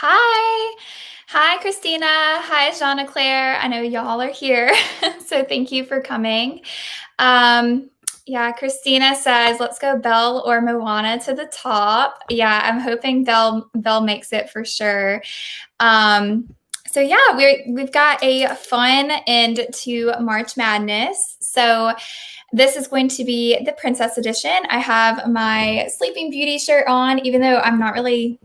Hi. Hi, Christina. Hi, Jeanne Claire. I know y'all are here, so thank you for coming. Um, yeah, Christina says, let's go Belle or Moana to the top. Yeah, I'm hoping Belle makes it for sure. Um, so yeah, we've got a fun end to March Madness. So this is going to be the Princess Edition. I have my Sleeping Beauty shirt on, even though I'm not really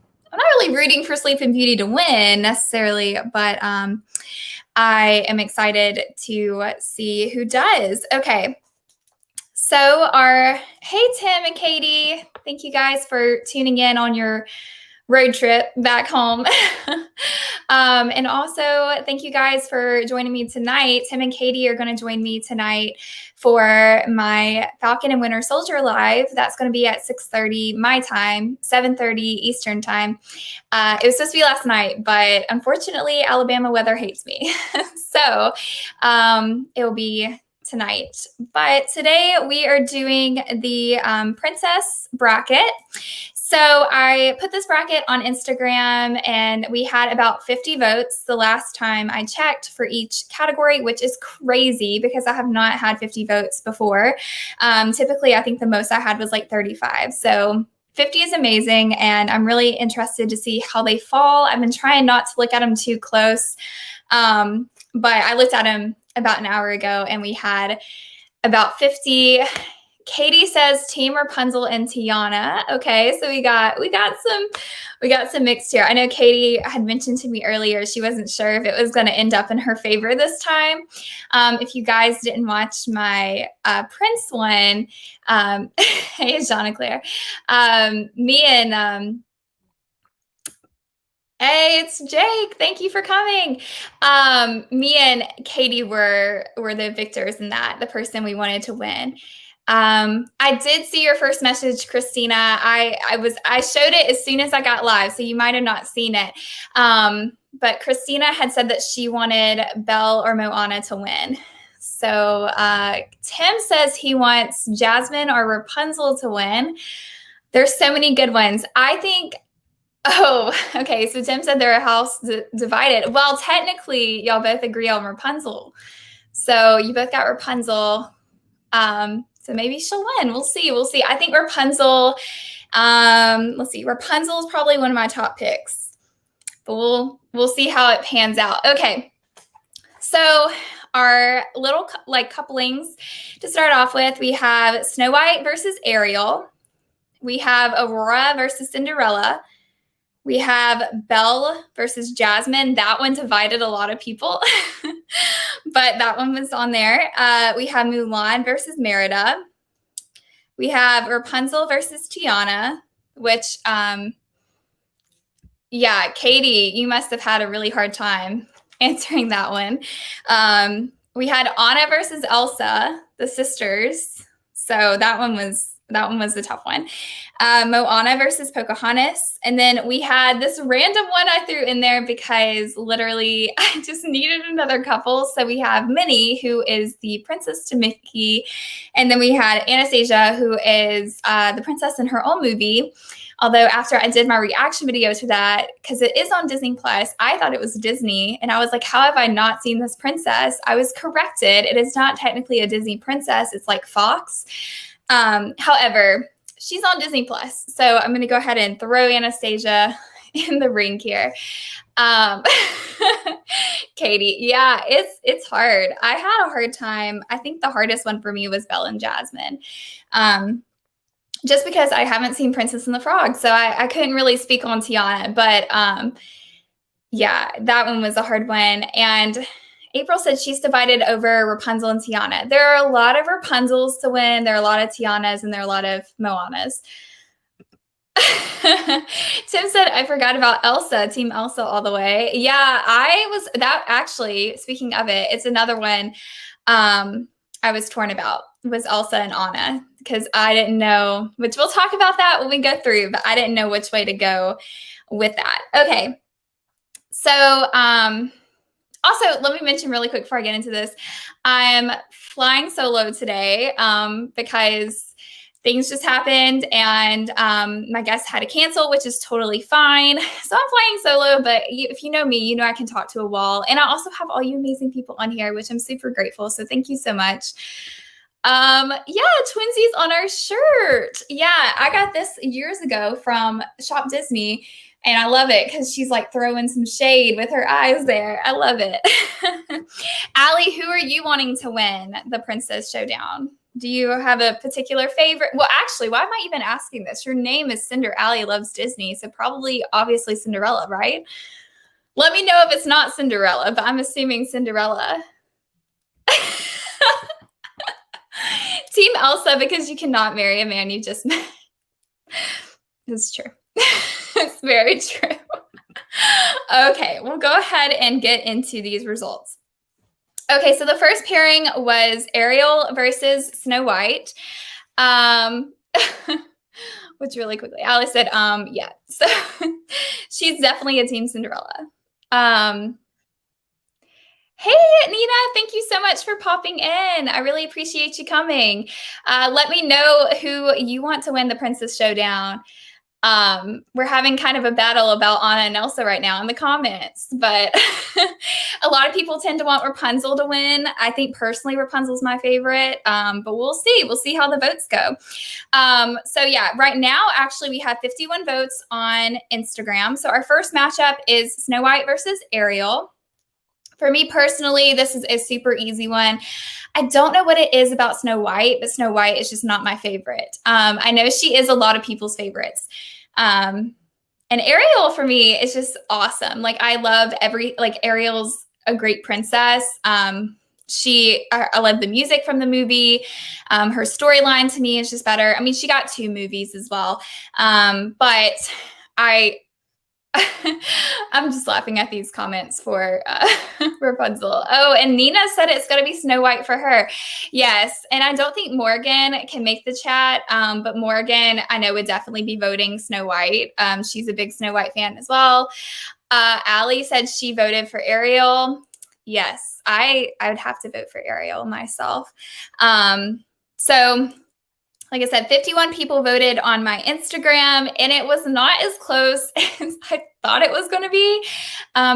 rooting for Sleeping Beauty to win necessarily, but I am excited to see who does. Okay. So hey Tim and Katie, thank you guys for tuning in on your road trip back home. And also, thank you guys for joining me tonight. Tim and Katie are going to join me tonight for my Falcon and Winter Soldier live. That's going to be at 6:30 my time, 7:30 Eastern time. It was supposed to be last night, but unfortunately, Alabama weather hates me. So it will be tonight. But today we are doing the princess bracket. So I put this bracket on Instagram and we had about 50 votes the last time I checked for each category, which is crazy because I have not had 50 votes before. Typically, I think the most I had was like 35. So 50 is amazing, and I'm really interested to see how they fall. I've been trying not to look at them too close, but I looked at them about an hour ago and we had about 50. Katie says Team Rapunzel and Tiana. Okay, so we got some mixed here. I know Katie had mentioned to me earlier she wasn't sure if it was going to end up in her favor this time. If you guys didn't watch my Prince one, hey, Jeanne Claire, me and hey, it's Jake. Thank you for coming. Me and Katie were the victors in that, the person we wanted to win. I did see your first message, Christina. I showed it as soon as I got live, so you might have not seen it. But Christina had said that she wanted Belle or Moana to win. So Tim says he wants Jasmine or Rapunzel to win. There's so many good ones. I think. Oh, okay. So Tim said they're a house divided. Well, technically, y'all both agree on Rapunzel. So you both got Rapunzel. So maybe she'll win. We'll see. We'll see. I think Rapunzel. Let's see. Rapunzel is probably one of my top picks, but we'll see how it pans out. Okay. So our little couplings to start off with, we have Snow White versus Ariel. We have Aurora versus Cinderella. We have Belle versus Jasmine. That one divided a lot of people, but that one was on there. We have Mulan versus Merida. We have Rapunzel versus Tiana, which, yeah, Katie, you must have had a really hard time answering that one. We had Anna versus Elsa, the sisters. So that one was the tough one. Moana versus Pocahontas. And then we had this random one I threw in there because literally I just needed another couple. So we have Minnie, who is the princess to Mickey. And then we had Anastasia, who is the princess in her own movie. Although after I did my reaction video to that, because it is on Disney Plus, I thought it was Disney. And I was like, how have I not seen this princess? I was corrected. It is not technically a Disney princess. It's like Fox. However, she's on Disney Plus. So I'm going to go ahead and throw Anastasia in the ring here. Katie, yeah, it's hard. I had a hard time. I think the hardest one for me was Belle and Jasmine. Just because I haven't seen Princess and the Frog, so I couldn't really speak on Tiana. But yeah, that one was a hard one. And April said she's divided over Rapunzel and Tiana. There are a lot of Rapunzels to win. There are a lot of Tianas, and there are a lot of Moanas. Tim said, I forgot about Elsa, Team Elsa all the way. Yeah, actually, speaking of it, it's another one I was torn about was Elsa and Anna because I didn't know, which we'll talk about that when we go through, but I didn't know which way to go with that. Okay. So, also, let me mention really quick before I get into this, I'm flying solo today because things just happened, and my guest had to cancel, which is totally fine. So I'm flying solo, but if you know me, you know I can talk to a wall. And I also have all you amazing people on here, which I'm super grateful. So thank you so much. Yeah, twinsies on our shirt. Yeah, I got this years ago from Shop Disney, and I love it because she's like throwing some shade with her eyes there. I love it. Allie, who are you wanting to win the Princess Showdown? Do you have a particular favorite? Well, actually, why am I even asking this? Your name is Cinder Allie Loves Disney, so probably obviously Cinderella, right? Let me know if it's not Cinderella, but I'm assuming Cinderella. Team Elsa, because you cannot marry a man you just met. It's true. It's very true. Okay, we'll go ahead and get into these results. Okay, so the first pairing was Ariel versus Snow White. Which really quickly, Alice said, yeah. So she's definitely a Team Cinderella. Hey, Nina, thank you so much for popping in. I really appreciate you coming. Let me know who you want to win the Princess Showdown. We're having kind of a battle about Anna and Elsa right now in the comments, but a lot of people tend to want Rapunzel to win. I think personally Rapunzel's my favorite, but we'll see. We'll see how the votes go. So yeah, right now, actually, we have 51 votes on Instagram. So our first matchup is Snow White versus Ariel. For me personally, this is a super easy one. I don't know what it is about Snow White, but Snow White is just not my favorite. I know she is a lot of people's favorites. And Ariel for me is just awesome. Like I love Ariel's a great princess. I love the music from the movie. Her storyline to me is just better. I mean, she got 2 movies as well. But I'm just laughing at these comments for Rapunzel. Oh, and Nina said it's going to be Snow White for her. Yes, and I don't think Morgan can make the chat, but Morgan, I know, would definitely be voting Snow White. She's a big Snow White fan as well. Allie said she voted for Ariel. Yes, I would have to vote for Ariel myself. So like I said, 51 people voted on my Instagram, and it was not as close as I thought it was going to be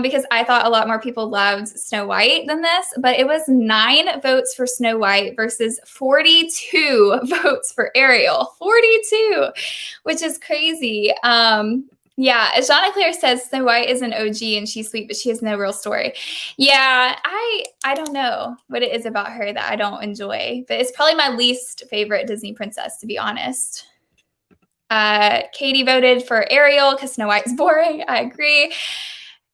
because I thought a lot more people loved Snow White than this, but it was 9 votes for Snow White versus 42 votes for Ariel. 42, which is crazy. Yeah, as Jonna Claire says, Snow White is an OG and she's sweet, but she has no real story. Yeah, I don't know what it is about her that I don't enjoy, but it's probably my least favorite Disney princess, to be honest. Katie voted for Ariel because Snow White's boring. I agree.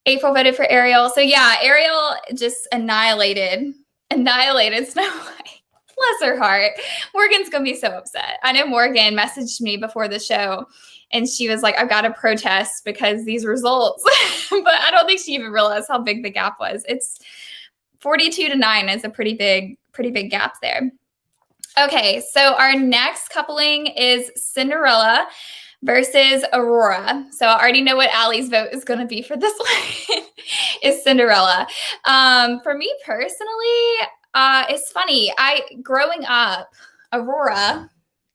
April voted for Ariel. So yeah, Ariel just annihilated Snow White. Bless her heart. Morgan's going to be so upset. I know Morgan messaged me before the show, and she was like, I've got to protest because these results. But I don't think she even realized how big the gap was. It's 42-9 is a pretty big gap there. Okay, so our next coupling is Cinderella versus Aurora. So I already know what Allie's vote is going to be for this one. Is Cinderella. For me personally, it's funny. Growing up, Aurora,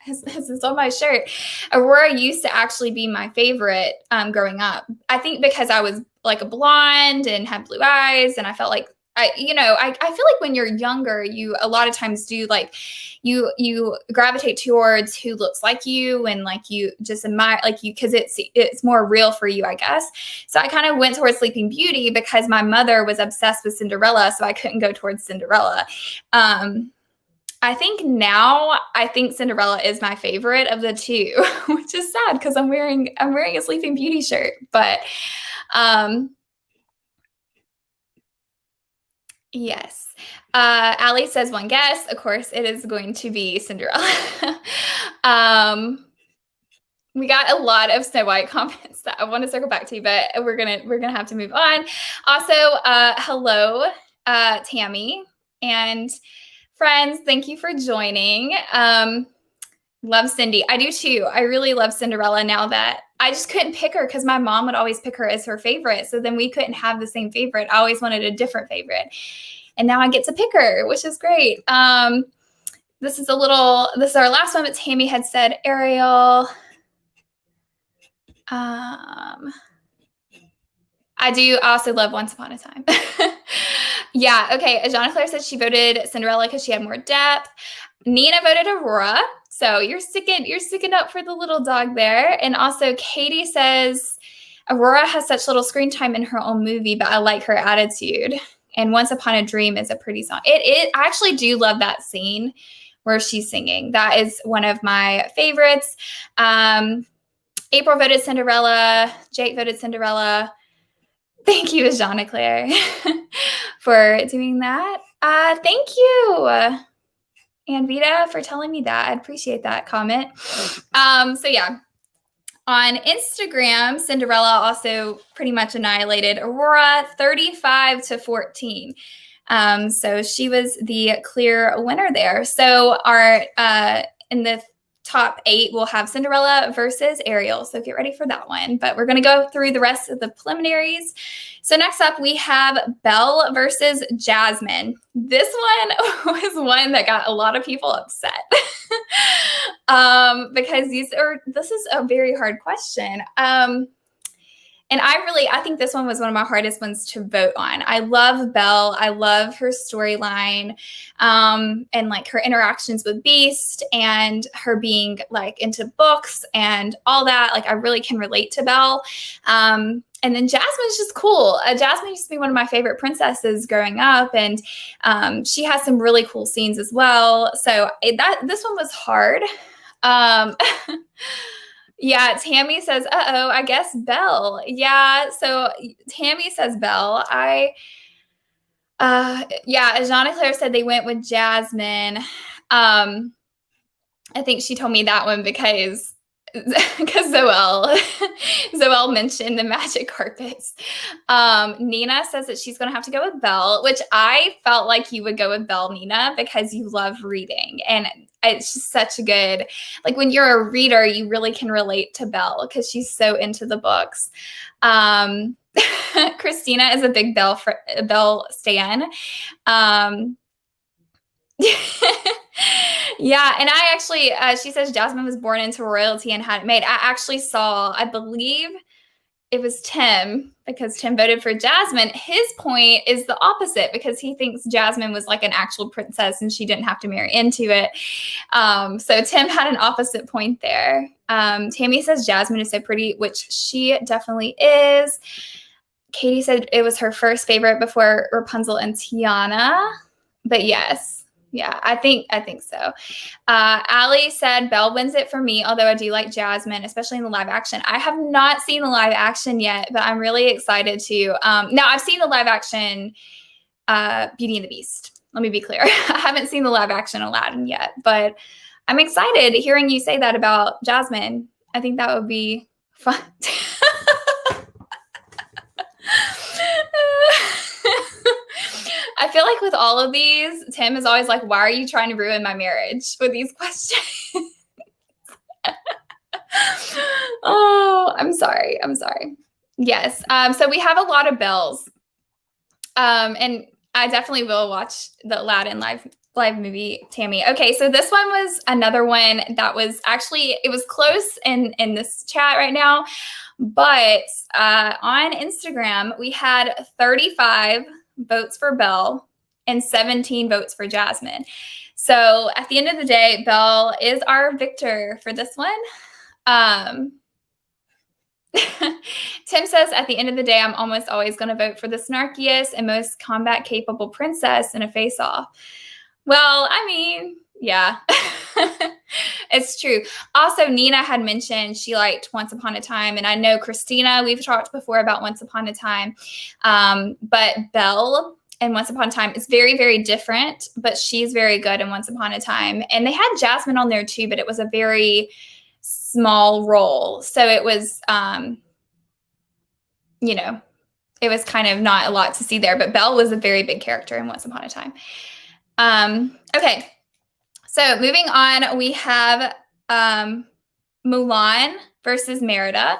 as it's on my shirt, Aurora used to actually be my favorite growing up. I think because I was like a blonde and had blue eyes, and I felt like I feel like when you're younger, you a lot of times do like you gravitate towards who looks like you, and like you just admire like you because it's more real for you, I guess. So I kind of went towards Sleeping Beauty because my mother was obsessed with Cinderella, so I couldn't go towards Cinderella. I think now Cinderella is my favorite of the two, which is sad because I'm wearing a Sleeping Beauty shirt, but yes. Allie says one guess. Of course, it is going to be Cinderella. We got a lot of Snow White comments that I want to circle back to, but we're gonna have to move on. Also, hello, Tammy and friends. Thank you for joining. Love Cindy. I do too. I really love Cinderella now that I just couldn't pick her because my mom would always pick her as her favorite. So then we couldn't have the same favorite. I always wanted a different favorite. And now I get to pick her, which is great. this is our last one, but Tammy had said Ariel. I do also love Once Upon a Time. Yeah, okay. Ajana Claire said she voted Cinderella because she had more depth. Nina voted Aurora. So you're sticking up for the little dog there. And also Katie says Aurora has such little screen time in her own movie, but I like her attitude. And Once Upon a Dream is a pretty song. I actually do love that scene where she's singing. That is one of my favorites. April voted Cinderella. Jake voted Cinderella. Thank you, Ajana Claire, for doing that. Thank you, and Vita, for telling me that. I appreciate that comment. So yeah, on Instagram, Cinderella also pretty much annihilated Aurora 35-14. So she was the clear winner there. So our in the top 8, we'll have Cinderella versus Ariel. So get ready for that one. But we're going to go through the rest of the preliminaries. So next up, we have Belle versus Jasmine. This one was one that got a lot of people upset because this is a very hard question. And I think this one was one of my hardest ones to vote on. I love Belle. I love her storyline, and like her interactions with Beast and her being like into books and all that. Like I really can relate to Belle. And then Jasmine's just cool. Jasmine used to be one of my favorite princesses growing up, and she has some really cool scenes as well. So this one was hard. Yeah, Tammy says, I guess Belle. Yeah, so Tammy says Belle. Ajana Claire said they went with Jasmine. I think she told me that one because Zoelle mentioned the magic carpets. Nina says that she's going to have to go with Belle, which I felt like you would go with Belle, Nina, because you love reading. And it's just such a good, like when you're a reader, you really can relate to Belle because she's so into the books. Christina is a big Belle stan. Yeah, and I actually, she says Jasmine was born into royalty and had it made. I actually saw, I believe it was Tim, because Tim voted for Jasmine. His point is the opposite because he thinks Jasmine was like an actual princess and she didn't have to marry into it. So Tim had an opposite point there. Tammy says Jasmine is so pretty, which she definitely is. Katie said it was her first favorite before Rapunzel and Tiana, but yes. Yeah, I think so. Allie said Belle wins it for me, although I do like Jasmine, especially in the live action. I have not seen the live action yet, but I'm really excited to. Now, I've seen the live action Beauty and the Beast. Let me be clear. I haven't seen the live action Aladdin yet, but I'm excited hearing you say that about Jasmine. I think that would be fun. I feel like with all of these, Tim is always like, why are you trying to ruin my marriage with these questions? Oh, I'm sorry. Yes. So we have a lot of Belles. And I definitely will watch the Aladdin live movie, Tammy. Okay, so this one was another one that was actually, it was close in this chat right now. But on Instagram, we had 35 votes for Belle and 17 votes for Jasmine. So at the end of the day, Belle is our victor for this one. Tim says, at the end of the day, I'm almost always going to vote for the snarkiest and most combat-capable princess in a face-off. Well, I mean, yeah, it's true. Also, Nina had mentioned she liked Once Upon a Time, and I know Christina, we've talked before about Once Upon a Time, but Belle and Once Upon a Time is very, very different, but she's very good in Once Upon a Time. And they had Jasmine on there too, but it was a very small role. So it was, it was kind of not a lot to see there, but Belle was a very big character in Once Upon a Time. Okay. So moving on, we have Mulan versus Merida.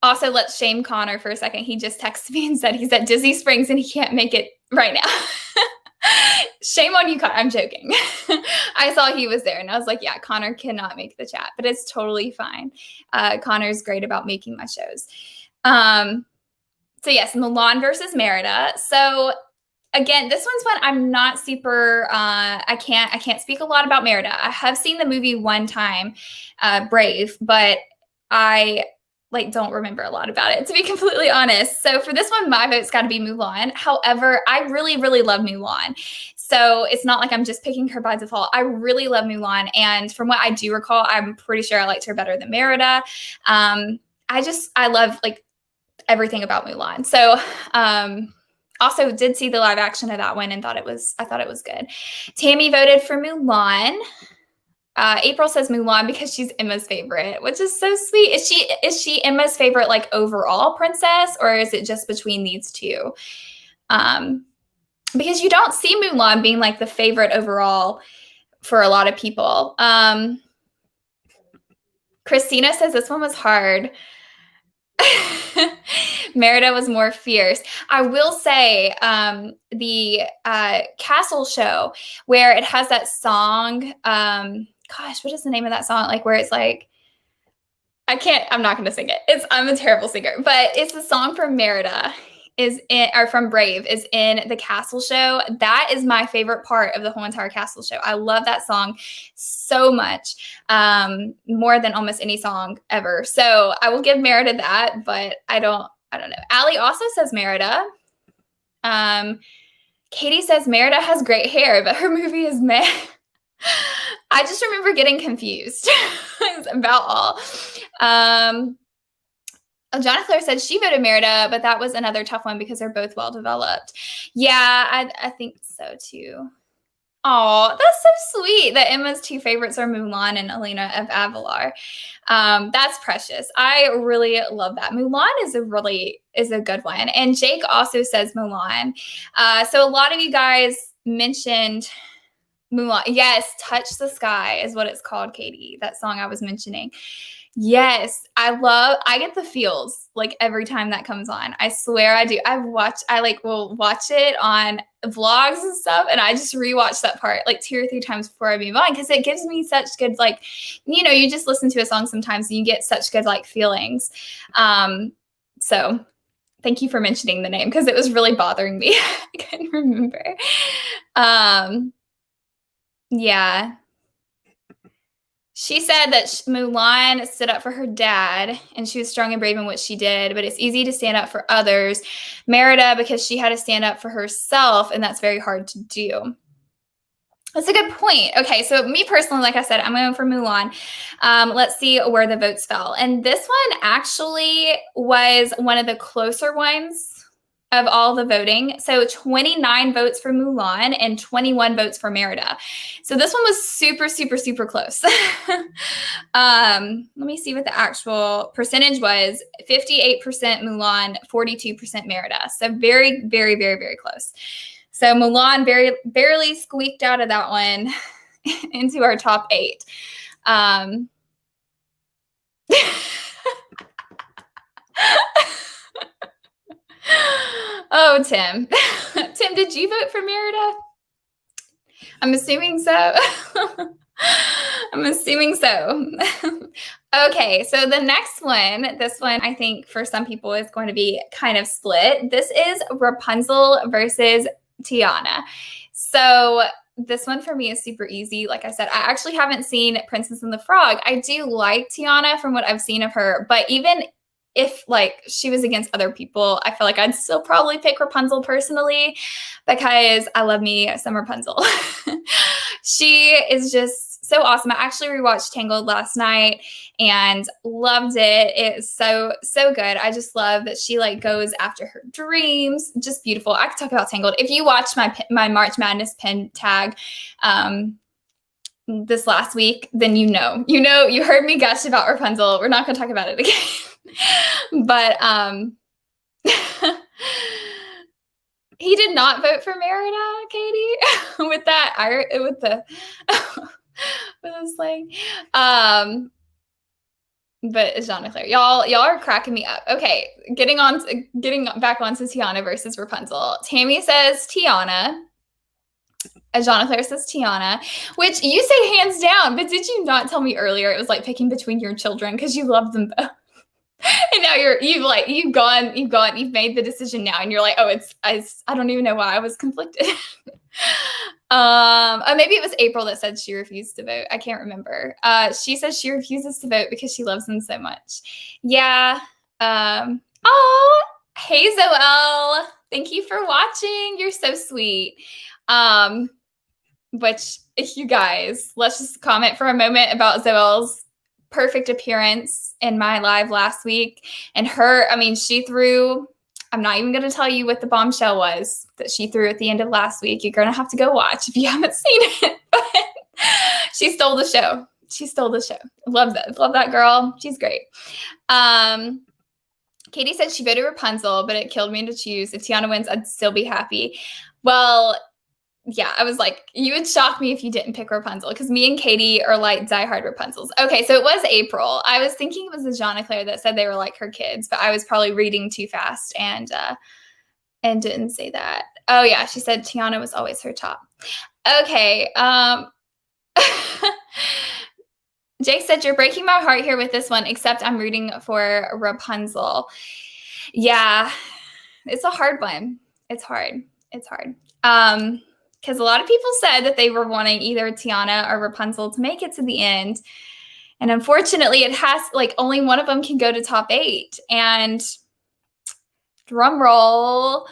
Also, let's shame Connor for a second. He just texted me and said he's at Disney Springs and he can't make it right now. Shame on you, Connor. I'm joking. I saw he was there and I was like, yeah, Connor cannot make the chat, but it's totally fine. Connor's great about making my shows. So yes, Mulan versus Merida. So again, this one's one I'm not super. I can't speak a lot about Merida. I have seen the movie one time, Brave, but I don't remember a lot about it, to be completely honest. So for this one, my vote's got to be Mulan. However, I really, really love Mulan. So it's not like I'm just picking her by default. I really love Mulan, and from what I do recall, I'm pretty sure I liked her better than Merida. I love everything about Mulan. So also did see the live action of that one and I thought it was good. Tammy voted for Mulan. April says Mulan because she's Emma's favorite, which is so sweet. Is she Emma's favorite overall princess, or is it just between these two? Because you don't see Mulan being the favorite overall for a lot of people. Christina says this one was hard. Merida was more fierce. I will say the castle show where it has that song. Gosh, what is the name of that song? Where it's I'm not going to sing it. I'm a terrible singer, but it's the song from Merida from Brave is in the castle show. That is my favorite part of the whole entire castle show. I love that song so much, more than almost any song ever. So I will give Merida that, but I don't know. Allie also says Merida. Katie says Merida has great hair, but her movie is meh. I just remember getting confused. It's about all. Jonathan Claire said she voted Merida, but that was another tough one because they're both well developed. Yeah, I think so too. Oh, that's so sweet that Emma's two favorites are Mulan and Elena of Avalar. That's precious. I really love that. Mulan is a good one. And Jake also says Mulan. So a lot of you guys mentioned Mulan. Yes, Touch the Sky is what it's called, Katie. That song I was mentioning. Yes, I get the feels every time that comes on. I swear I do. I will watch it on vlogs and stuff, and I just rewatch that part 2 or 3 times before I move on because it gives me such good you just listen to a song sometimes and you get such good feelings. So thank you for mentioning the name because it was really bothering me. I couldn't remember. Yeah. She said that Mulan stood up for her dad and she was strong and brave in what she did, but it's easy to stand up for others. Merida, because she had to stand up for herself, and that's very hard to do. That's a good point. Okay, so me personally, like I said, I'm going for Mulan. Let's see where the votes fell. And this one actually was one of the closer ones of all the voting. So 29 votes for Mulan and 21 votes for Merida. So this one was super, super, super close. Let me see what the actual percentage was. 58% Mulan, 42% Merida. So very, very, very, very close. So Mulan barely squeaked out of that one into our top 8. Oh, Tim. Tim, did you vote for Merida? I'm assuming so. I'm assuming so. Okay, so the next one, this one I think for some people is going to be kind of split. This is Rapunzel versus Tiana. So this one for me is super easy. Like I said, I actually haven't seen Princess and the Frog. I do like Tiana from what I've seen of her, but even if she was against other people, I feel like I'd still probably pick Rapunzel personally because I love me some Rapunzel. She is just so awesome. I actually rewatched Tangled last night and loved it. It's so, so good. I just love that she goes after her dreams. Just beautiful. I could talk about Tangled. If you watched my March Madness pin tag, this last week, then you heard me gush about Rapunzel. We're not going to talk about it again. But he did not vote for Merida, Katie, with the slang. But Jean Claire, y'all are cracking me up. Okay, getting back onto Tiana versus Rapunzel. Tammy says Tiana. Jean Claire says Tiana, which you say hands down, but did you not tell me earlier it was like picking between your children because you love them both? And now you've made the decision now, and you're like, oh, I don't even know why I was conflicted. Maybe it was April that said she refused to vote. I can't remember. She says she refuses to vote because she loves them so much. Yeah. Oh, hey Zoel. Thank you for watching. You're so sweet. Which, you guys, let's just comment for a moment about Zoel's perfect appearance in my live last week. And she threw, I'm not even going to tell you what the bombshell was that she threw at the end of last week. You're going to have to go watch if you haven't seen it. But she stole the show. Love that. Love that girl. She's great. Katie said she voted Rapunzel, but it killed me to choose. If Tiana wins, I'd still be happy. Well, yeah, I was like, you would shock me if you didn't pick Rapunzel, because me and Katie are like diehard Rapunzels. Okay, so it was April. I was thinking it was the Jean Claire that said they were like her kids, but I was probably reading too fast and didn't say that. Oh yeah, she said Tiana was always her top. Okay. Jake said, you're breaking my heart here with this one, except I'm rooting for Rapunzel. Yeah, it's a hard one. It's hard. Because a lot of people said that they were wanting either Tiana or Rapunzel to make it to the end. And unfortunately, it has, like, only one of them can go to top 8. And drum roll,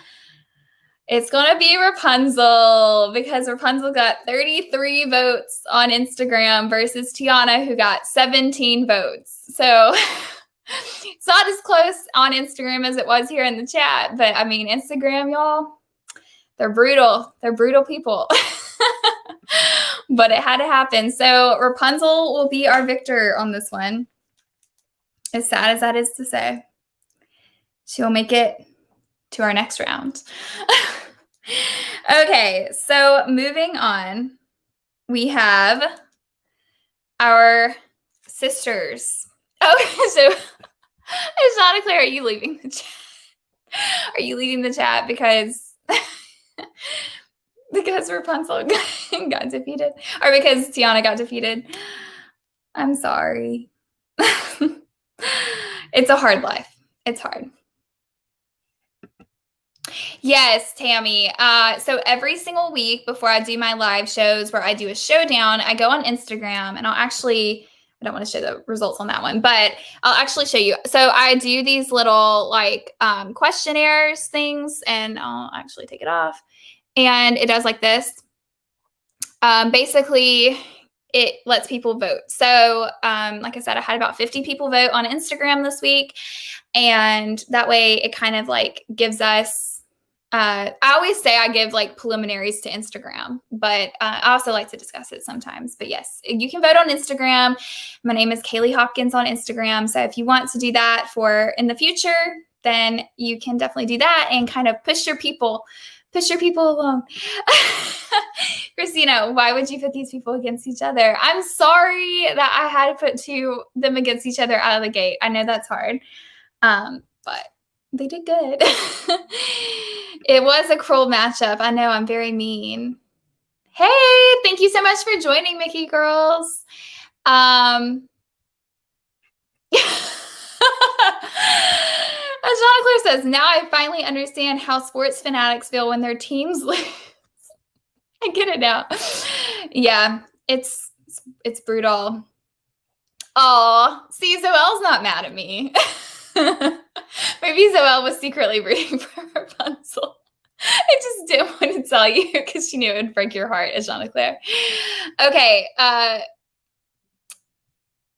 it's going to be Rapunzel, because Rapunzel got 33 votes on Instagram versus Tiana, who got 17 votes. So it's not as close on Instagram as it was here in the chat. But, I mean, Instagram, y'all, they're brutal. They're brutal people. But it had to happen. So Rapunzel will be our victor on this one. As sad as that is to say. She will make it to our next round. Okay, so moving on. We have our sisters. Oh, so Shauna Claire, are you leaving the chat? Are you leaving the chat because Rapunzel got defeated, or because Tiana got defeated? I'm sorry. It's a hard life. It's hard. Yes, Tammy. So every single week before I do my live shows where I do a showdown, I go on Instagram, and I don't want to show the results on that one, but I'll actually show you. So I do these little like questionnaires things, and I'll actually take it off. And it does like this. Basically, it lets people vote. So like I said, I had about 50 people vote on Instagram this week. And that way it kind of like gives us, I always say I give like preliminaries to Instagram, but I also like to discuss it sometimes. But yes, you can vote on Instagram. My name is Kaylee Hopkins on Instagram. So if you want to do that for in the future, then you can definitely do that and kind of push your people along. Christina, why would you put these people against each other? I'm sorry that I had to put them against each other out of the gate. I know that's hard. But they did good. It was a cruel matchup. I know, I'm very mean. Hey, thank you so much for joining, Mickey girls. As Jean Claire says, now I finally understand how sports fanatics feel when their teams lose. I get it now. Yeah, it's brutal. Oh, see, Zoel's not mad at me. Maybe Zoel was secretly rooting for Rapunzel. I just didn't want to tell you because she knew it would break your heart, as Jean Claire. Okay,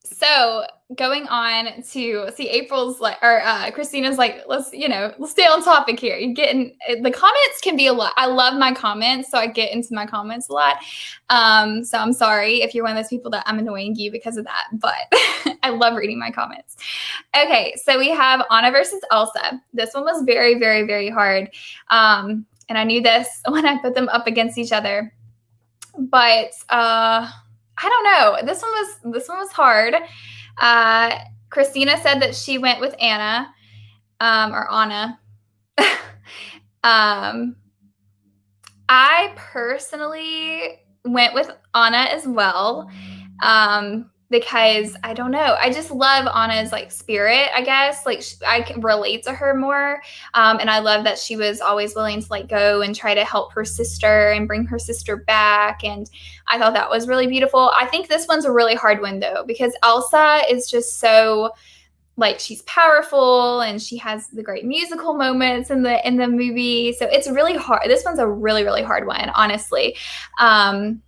so going on to see April's like, or Christina's like, let's stay on topic here. You're getting, the comments can be a lot. I love my comments, so I get into my comments a lot. So I'm sorry if you're one of those people that I'm annoying you because of that, but I love reading my comments. Okay, so we have Anna versus Elsa. This one was very, very, very hard. And I knew this when I put them up against each other, but I don't know. This one was hard. Christina said that she went with Anna, or Anna. I personally went with Anna as well, because I don't know, I just love Anna's like spirit. I guess like I can relate to her more, and I love that she was always willing to like go and try to help her sister and bring her sister back. And I thought that was really beautiful. I think this one's a really hard one though because Elsa is just so like she's powerful and she has the great musical moments in the movie. So it's really hard. This one's a really, really hard one, honestly. Um,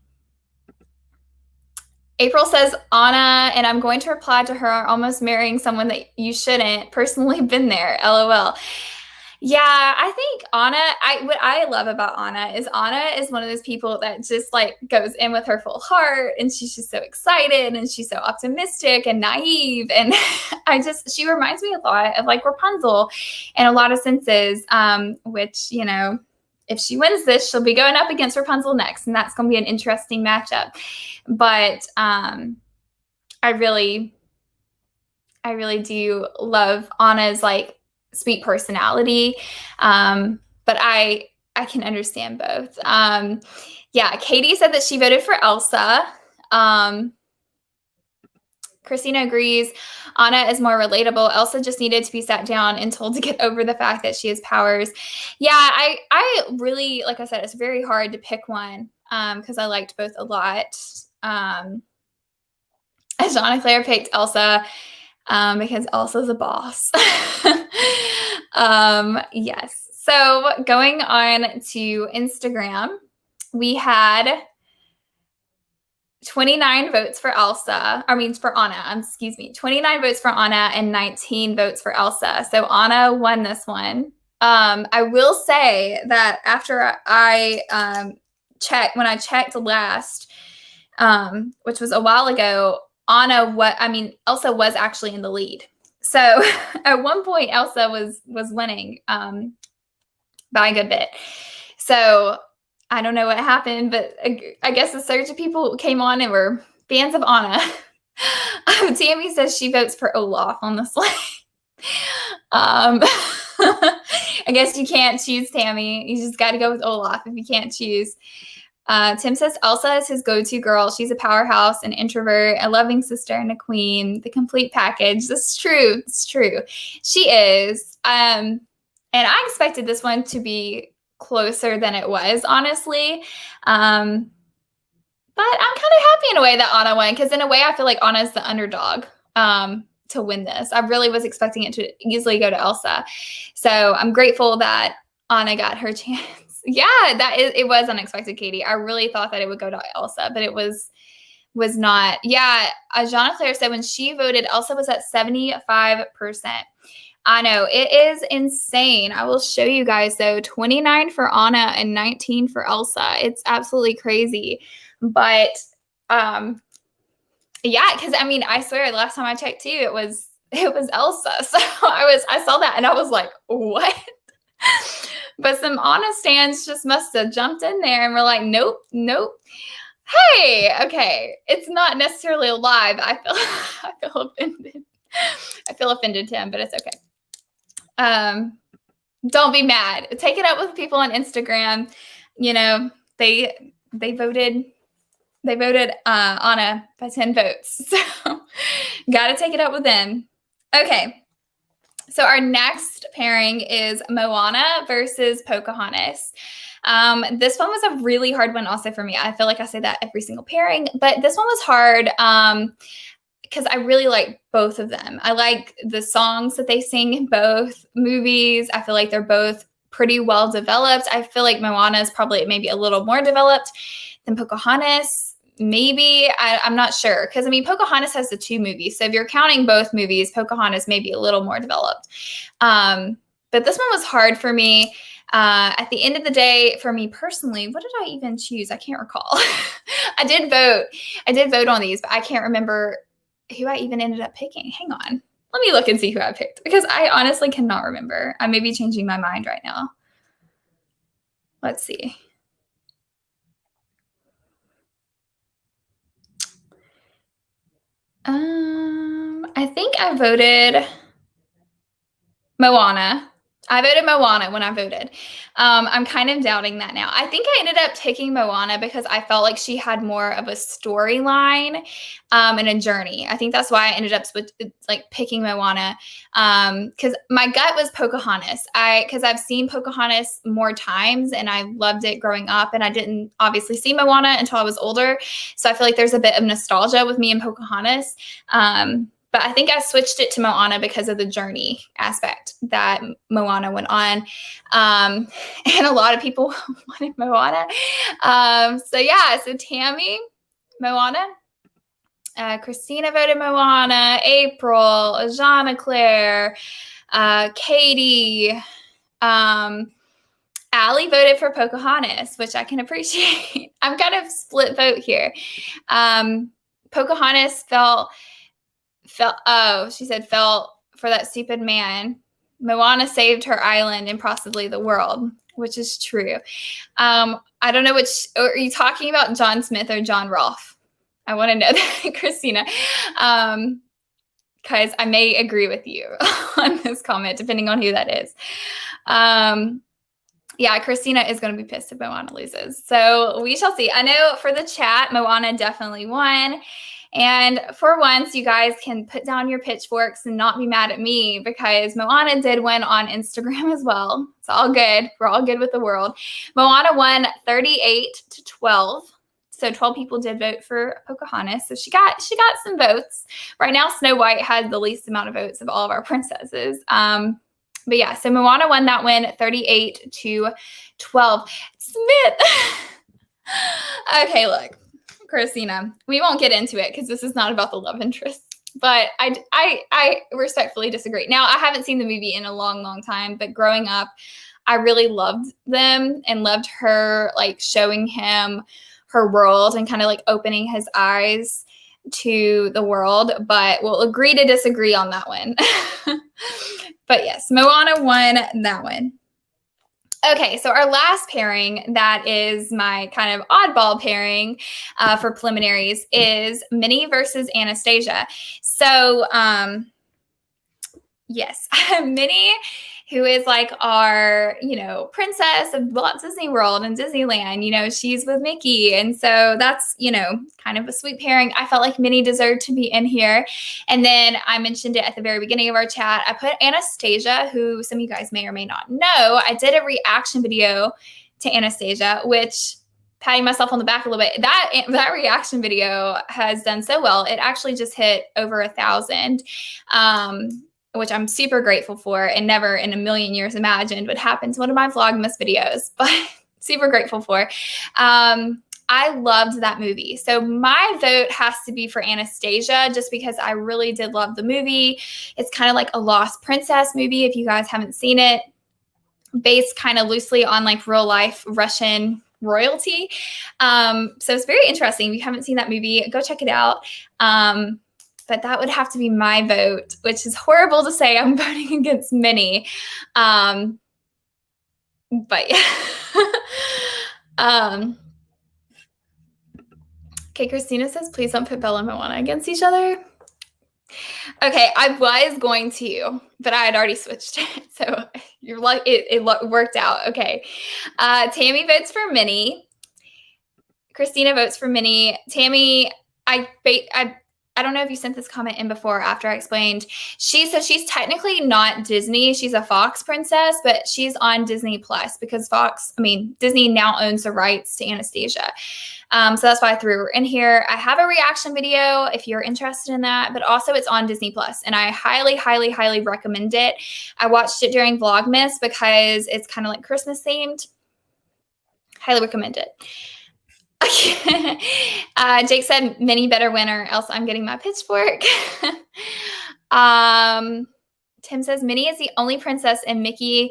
April says Anna, and I'm going to reply to her almost marrying someone that you shouldn't. Personally been there. LOL. Yeah, I think Anna, what I love about Anna is one of those people that just like goes in with her full heart and she's just so excited and she's so optimistic and naive. And she reminds me a lot of like Rapunzel in a lot of senses, which, you know, if she wins this, she'll be going up against Rapunzel next. And that's going to be an interesting matchup. But I really do love Anna's like sweet personality. But I can understand both. Yeah, Katie said that she voted for Elsa. Christina agrees. Anna is more relatable. Elsa just needed to be sat down and told to get over the fact that she has powers. Yeah, I really, like I said, it's very hard to pick one because I liked both a lot. Jean Claire picked Elsa because Elsa's a boss. Yes. So going on to Instagram, we had 29 votes for Elsa. I mean, for Anna, excuse me. 29 votes for Anna and 19 votes for Elsa. So Anna won this one. I will say that after I when I checked last, which was a while ago, Elsa was actually in the lead. So at one point, Elsa was winning by a good bit. So I don't know what happened, but I guess a surge of people came on and were fans of Anna. Tammy says she votes for Olaf on this one. I guess you can't choose Tammy. You just got to go with Olaf if you can't choose. Tim says Elsa is his go-to girl. She's a powerhouse, an introvert, a loving sister, and a queen. The complete package. This is true. It's true. She is. And I expected this one to be closer than it was, honestly. But I'm kind of happy in a way that Anna won because in a way I feel like Anna's the underdog to win this. I really was expecting it to easily go to Elsa. So I'm grateful that Anna got her chance. Yeah, it was unexpected, Katie. I really thought that it would go to Elsa, but it was not. Yeah, Jean Claire said when she voted, Elsa was at 75%. I know, it is insane. I will show you guys, though. 29 for Anna and 19 for Elsa. It's absolutely crazy. But, yeah, because, I mean, I swear, last time I checked, too, it was Elsa. So I saw that, and I was like, what? But some Anna stands just must have jumped in there and were like, nope. Hey, okay. It's not necessarily a lie, but I feel offended. I feel offended, Tim, but it's okay. Don't be mad. Take it up with people on Instagram. You know, they voted Anna by 10 votes. So gotta take it up with them. Okay. So our next pairing is Moana versus Pocahontas. This one was a really hard one also for me. I feel like I say that every single pairing, but this one was hard because I really like both of them. I like the songs that they sing in both movies. I feel like they're both pretty well developed. I feel like Moana is probably maybe a little more developed than Pocahontas. Maybe, I'm not sure. Because, I mean, Pocahontas has the 2 movies. So if you're counting both movies, Pocahontas may be a little more developed. But this one was hard for me. At the end of the day, for me personally, what did I even choose? I can't recall. I did vote on these, but I can't remember who I even ended up picking. Hang on. Let me look and see who I picked. Because I honestly cannot remember. I may be changing my mind right now. Let's see. I think I voted Moana. I voted Moana when I voted. I'm kind of doubting that now. I think I ended up taking Moana because I felt like she had more of a storyline and a journey. I think that's why I ended up like picking Moana because my gut was Pocahontas. Because I've seen Pocahontas more times and I loved it growing up, and I didn't obviously see Moana until I was older. So I feel like there's a bit of nostalgia with me and Pocahontas. But I think I switched it to Moana because of the journey aspect that Moana went on. And a lot of people wanted Moana. So Tammy, Moana. Christina voted Moana. April, Ajana Claire, Katie. Allie voted for Pocahontas, which I can appreciate. I'm kind of split vote here. Pocahontas felt for that stupid man. Moana saved her island and possibly the world, which is true. I don't know which, are you talking about John Smith or John Rolfe? I want to know that, Christina, because I may agree with you on this comment, depending on who that is. Yeah, Christina is going to be pissed if Moana loses. So we shall see. I know for the chat, Moana definitely won. And for once, you guys can put down your pitchforks and not be mad at me because Moana did win on Instagram as well. It's all good. We're all good with the world. Moana won 38-12. So 12 people did vote for Pocahontas. So she got some votes. Right now, Snow White has the least amount of votes of all of our princesses. But yeah, so Moana won that win 38-12. Smith. Okay, look. Christina, we won't get into it because this is not about the love interest, but I respectfully disagree. Now, I haven't seen the movie in a long time, but growing up, I really loved them and loved her like showing him her world and kind of like opening his eyes to the world, but we'll agree to disagree on that one. But yes, Moana won that one. Okay, so our last pairing, that is my kind of oddball pairing for preliminaries, is Minnie versus Anastasia. So, yes, Minnie, who is like our, princess of Walt Disney World and Disneyland, she's with Mickey. And so that's, kind of a sweet pairing. I felt like Minnie deserved to be in here. And then I mentioned it at the very beginning of our chat. I put Anastasia, who some of you guys may or may not know. I did a reaction video to Anastasia, which, patting myself on the back a little bit, that reaction video has done so well. It actually just hit over 1,000. Which I'm super grateful for and never in a million years imagined would happen to one of my Vlogmas videos, but super grateful for. I loved that movie. So my vote has to be for Anastasia just because I really did love the movie. It's kind of like a Lost Princess movie if you guys haven't seen it, based kind of loosely on like real life Russian royalty. So it's very interesting. If you haven't seen that movie, go check it out. But that would have to be my vote, which is horrible to say. I'm voting against Minnie. But yeah. Okay, Christina says, please don't put Bella and Moana against each other. Okay, I was going to, but I had already switched it. So you're like, it worked out. Okay. Tammy votes for Minnie. Christina votes for Minnie. Tammy, I don't know if you sent this comment in before or after I explained. She says she's technically not Disney. She's a Fox princess, but she's on Disney Plus because Disney now owns the rights to Anastasia. So that's why I threw her in here. I have a reaction video if you're interested in that, but also it's on Disney Plus, and I highly, highly, highly recommend it. I watched it during Vlogmas because it's kind of like Christmas themed. Highly recommend it. Jake said Minnie better win or else I'm getting my pitchfork. Tim says Minnie is the only princess in Mickey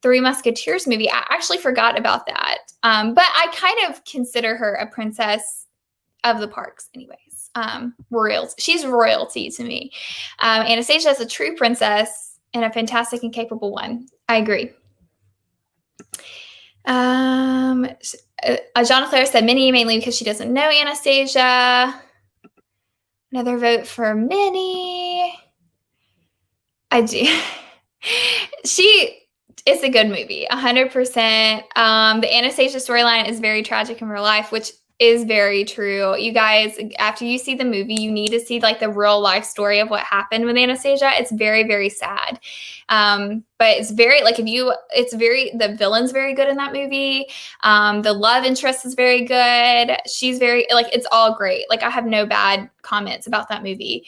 Three Musketeers movie. I actually forgot about that. But I kind of consider her a princess of the parks anyways. Royalty. She's royalty to me. Anastasia is a true princess and a fantastic and capable one. I agree. Jean Claire said Minnie mainly because she doesn't know Anastasia. Another vote for Minnie. I do. It's a good movie, 100%. The Anastasia storyline is very tragic in real life, which is very true. You guys, after you see the movie, you need to see like the real life story of what happened with Anastasia. It's very, very sad. But it's very like the villain's very good in that movie. The love interest is very good. She's very like it's all great. Like I have no bad comments about that movie.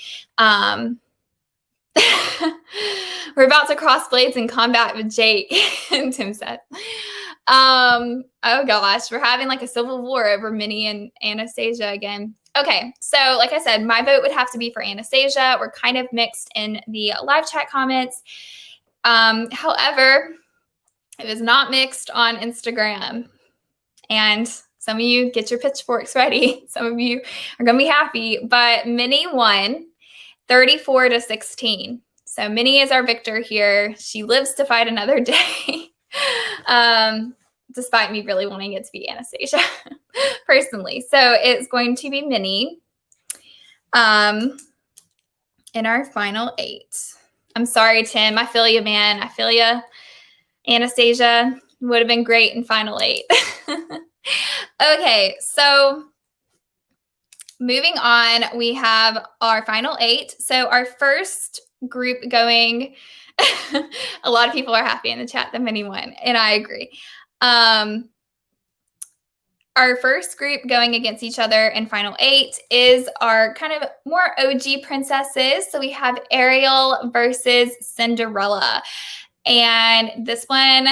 We're about to cross blades in combat with Jake, Tim said. Oh gosh, we're having like a civil war over Minnie and Anastasia again. Okay, so like I said, my vote would have to be for Anastasia. We're kind of mixed in the live chat comments. However, it was not mixed on Instagram. And some of you get your pitchforks ready. Some of you are going to be happy. But Minnie won 34-16. So Minnie is our victor here. She lives to fight another day. Despite me really wanting it to be Anastasia personally. So it's going to be Minnie in our final 8. I'm sorry, Tim. I feel you, man. I feel you. Anastasia would have been great in final 8. Okay, so moving on, we have our final 8. So our first group going, a lot of people are happy in the chat that Minnie won, and I agree. Our first group going against each other in final 8 is our kind of more OG princesses. So we have Ariel versus Cinderella. And this one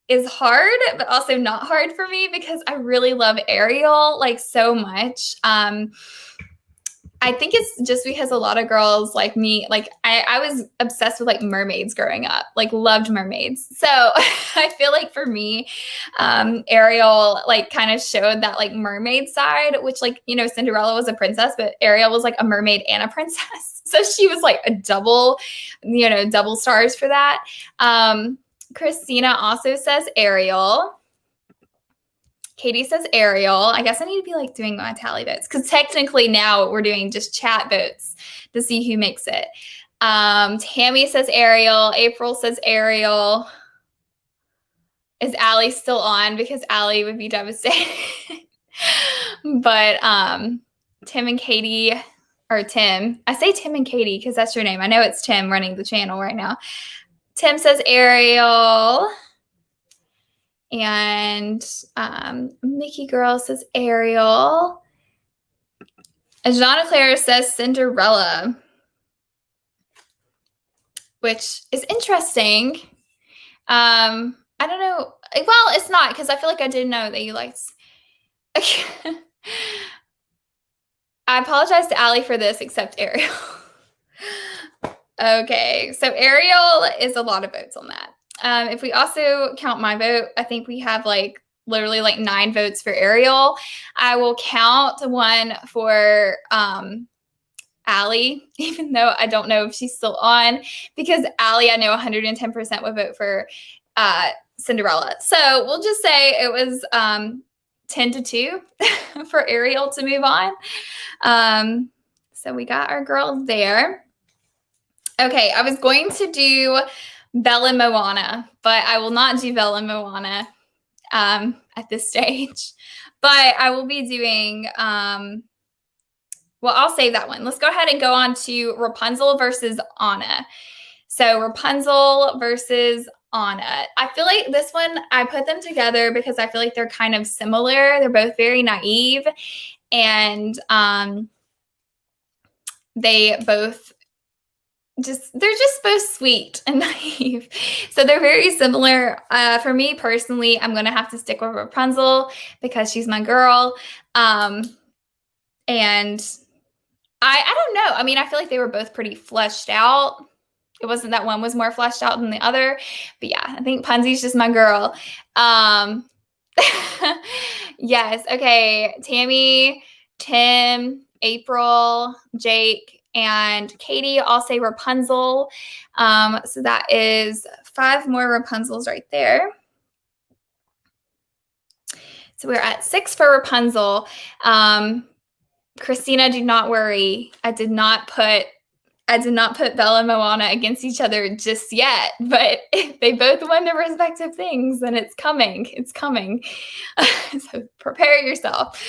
is hard, but also not hard for me because I really love Ariel like so much. I think it's just because a lot of girls like me, like I was obsessed with like mermaids growing up, like loved mermaids. So I feel like for me, Ariel like kind of showed that like mermaid side, which like, you know, Cinderella was a princess, but Ariel was like a mermaid and a princess. So she was like a double, you know, double stars for that. Christina also says Ariel. Katie says Ariel. I guess I need to be like doing my tally votes because technically now we're doing just chat votes to see who makes it. Tammy says Ariel. April says Ariel. Is Allie still on? Because Allie would be devastated. But Tim and Katie, or Tim. I say Tim and Katie because that's your name. I know it's Tim running the channel right now. Tim says Ariel. And Mickey Girl says Ariel. Jeanna Claire says Cinderella, which is interesting. I don't know. Well, it's not because I feel like I did know that you liked. I apologize to Allie for this, except Ariel. Okay, so Ariel is a lot of votes on that. If we also count my vote, I think we have like literally like 9 votes for Ariel. I will count 1 for Allie, even though I don't know if she's still on, because Allie, I know 110% would vote for Cinderella. So we'll just say it was 10-2 for Ariel to move on. So we got our girls there. Okay, I was going to do Belle and Moana, but I will not do Belle and Moana at this stage. But I will be doing, well, I'll save that one. Let's go ahead and go on to Rapunzel versus Anna. So Rapunzel versus Anna. I feel like this one, I put them together because I feel like they're kind of similar. They're both very naive, and they both they're just both sweet and naive. So they're very similar. For me personally, I'm going to have to stick with Rapunzel because she's my girl. And I don't know. I mean, I feel like they were both pretty fleshed out. It wasn't that one was more fleshed out than the other. But yeah, I think Punsy's just my girl. Yes. Okay. Tammy, Tim, April, Jake, and Katie all say Rapunzel. So that is 5 more Rapunzels right there. So we're at 6 for Rapunzel. Christina, do not worry. I did not put I did not put Belle and Moana against each other just yet, but if they both won their respective things, then it's coming. It's coming. So prepare yourself.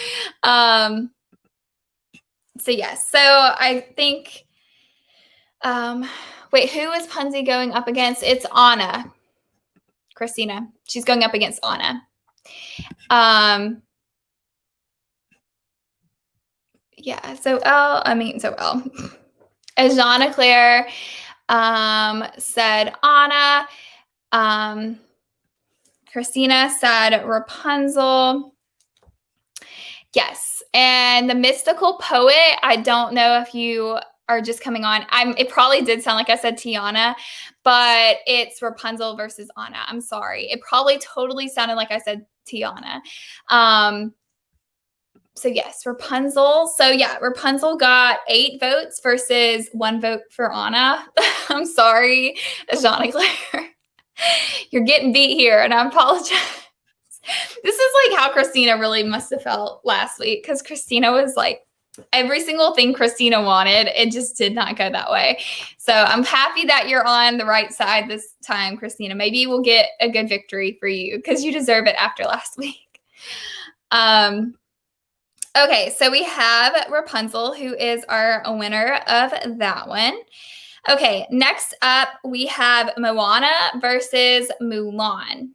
So yes. So I think wait, who is Punzi going up against? It's Anna. Christina. She's going up against Anna. Yeah, so L. As Jeanna Claire said Anna. Christina said Rapunzel. Yes, and the mystical poet, I don't know if you are just coming on. It probably did sound like I said Tiana, but it's Rapunzel versus Anna. I'm sorry. It probably totally sounded like I said Tiana. So yes, Rapunzel. So yeah, Rapunzel got 8 votes versus 1 vote for Anna. I'm sorry, Jeanna Claire. You're getting beat here, and I apologize. This is like how Christina really must have felt last week, because Christina was like, every single thing Christina wanted, it just did not go that way. So I'm happy that you're on the right side this time, Christina. Maybe we'll get a good victory for you, because you deserve it after last week. Okay, so we have Rapunzel, who is our winner of that one. Okay, next up, we have Moana versus Mulan.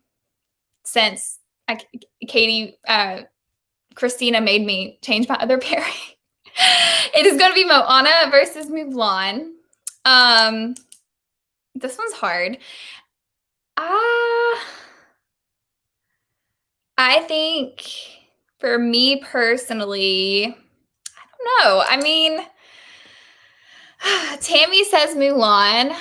Since Christina made me change my other pairing. It is going to be Moana versus Mulan. This one's hard. I think for me personally, I don't know. I mean, Tammy says Mulan.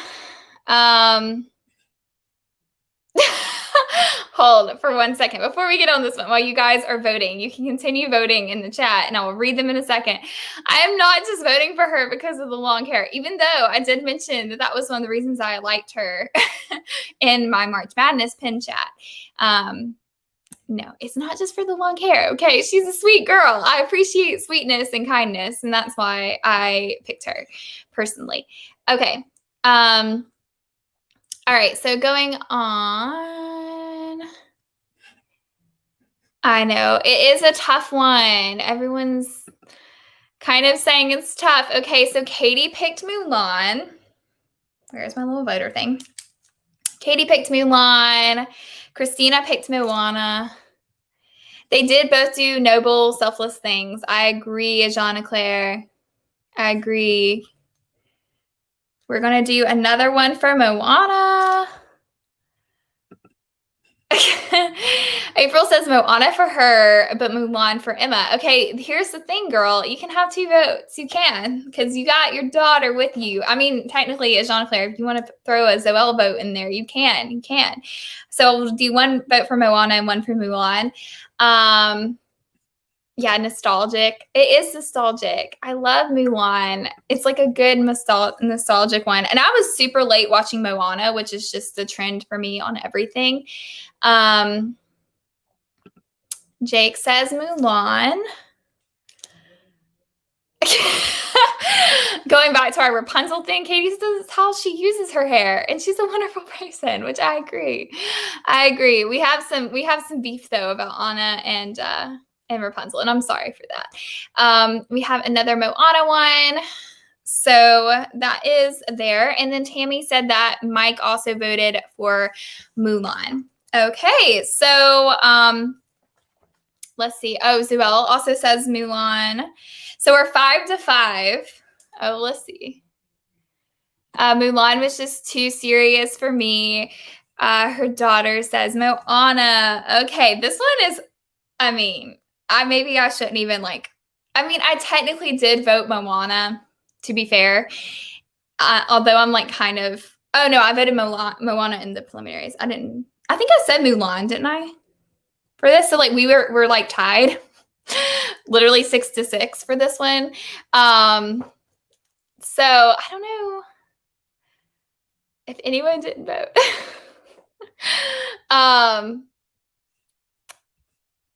Hold for 1 second before we get on this one. While you guys are voting, you can continue voting in the chat, and I will read them in a second. I am not just voting for her because of the long hair, even though I did mention that that was one of the reasons I liked her in my March Madness pin chat. No, it's not just for the long hair. Okay, she's a sweet girl. I appreciate sweetness and kindness, and that's why I picked her personally. Okay. All right, so going on. I know, it is a tough one. Everyone's kind of saying it's tough. Okay, so Katie picked Mulan. Where's my little voter thing? Katie picked Mulan. Christina picked Moana. They did both do noble, selfless things. I agree, Jeanna Claire. I agree. We're going to do another one for Moana. April says Moana for her, but Mulan for Emma. Okay, here's the thing, girl. You can have 2 votes. You can, because you got your daughter with you. I mean, technically, as Jeanna Claire, if you want to throw a Zoelle vote in there, you can. You can. So we'll do 1 vote for Moana and 1 for Mulan. Yeah, nostalgic. It is nostalgic. I love Mulan. It's like a good nostalgic one. And I was super late watching Moana, which is just the trend for me on everything. Jake says Mulan. Going back to our Rapunzel thing, Katie says it's how she uses her hair, and she's a wonderful person, which I agree. I agree. We have some beef though about Anna and Rapunzel, and I'm sorry for that. We have another Moana one. So that is there. And then Tammy said that Mike also voted for Mulan. Okay, so let's see. Oh, Zoelle also says Mulan. So we're 5-5. Oh, let's see. Mulan was just too serious for me. Her daughter says Moana. Okay, this one is, maybe I shouldn't even I technically did vote Moana, to be fair. Although I'm oh no, I voted Moana in the preliminaries. I think I said Mulan, didn't I? For this, so we're like tied. Literally 6-6 for this one. So I don't know if anyone didn't vote.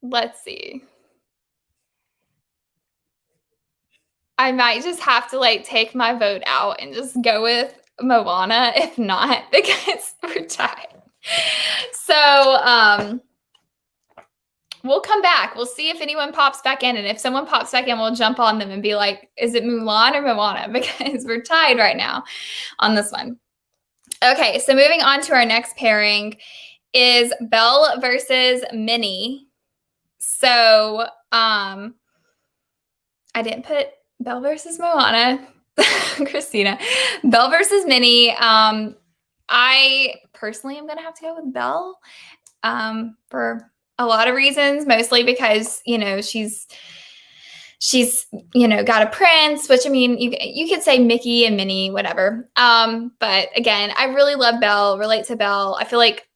Let's see. I might just have to like take my vote out and just go with Moana, if not, because we're tied. So, we'll come back. We'll see if anyone pops back in. And if someone pops back in, we'll jump on them and be like, is it Mulan or Moana? Because we're tied right now on this one. Okay, so moving on to our next pairing is Belle versus Minnie. So, I didn't put Belle versus Moana, Christina. Belle versus Minnie. I personally am going to have to go with Belle for a lot of reasons, mostly because, you know, she's got a prince, which I mean, you could say Mickey and Minnie, whatever. But again, I really love Belle, relate to Belle. I feel like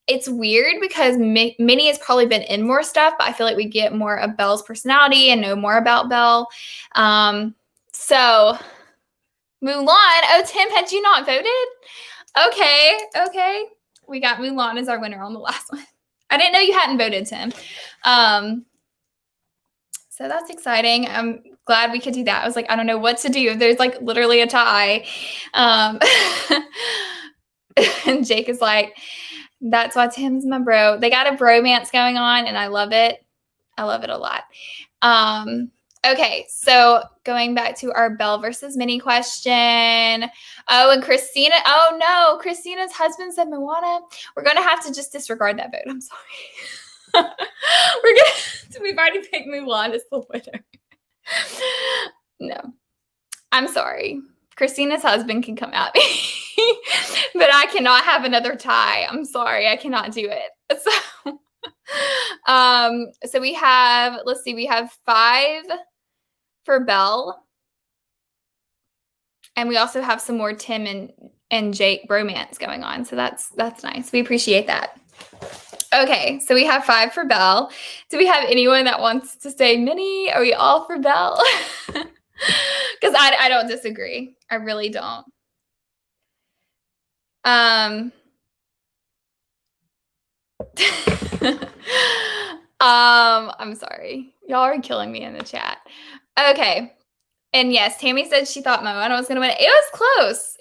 it's weird because Minnie has probably been in more stuff, but I feel like we get more of Belle's personality and know more about Belle. So Mulan. Oh, Tim, had you not voted? Okay. We got Mulan as our winner on the last one. I didn't know you hadn't voted, Tim. So that's exciting. I'm glad we could do that. I was like, I don't know what to do. There's like literally a tie. And Jake is like, that's why Tim's my bro. They got a bromance going on and I love it. I love it a lot. Okay, so going back to our Belle versus Minnie question. Oh, and Christina. Oh no, Christina's husband said Moana. We're gonna have to just disregard that vote. I'm sorry. We've already picked Mulan as the winner. No, I'm sorry. Christina's husband can come at me, but I cannot have another tie. I'm sorry, I cannot do it. So we have, let's see, we have 5 for Belle. And we also have some more Tim and Jake bromance going on. So that's nice. We appreciate that. Okay, so we have 5 for Belle. Do we have anyone that wants to say Minnie? Are we all for Belle? Because I don't disagree. I really don't. I'm sorry. Y'all are killing me in the chat. Okay. And yes, Tammy said she thought Moana was going to win. It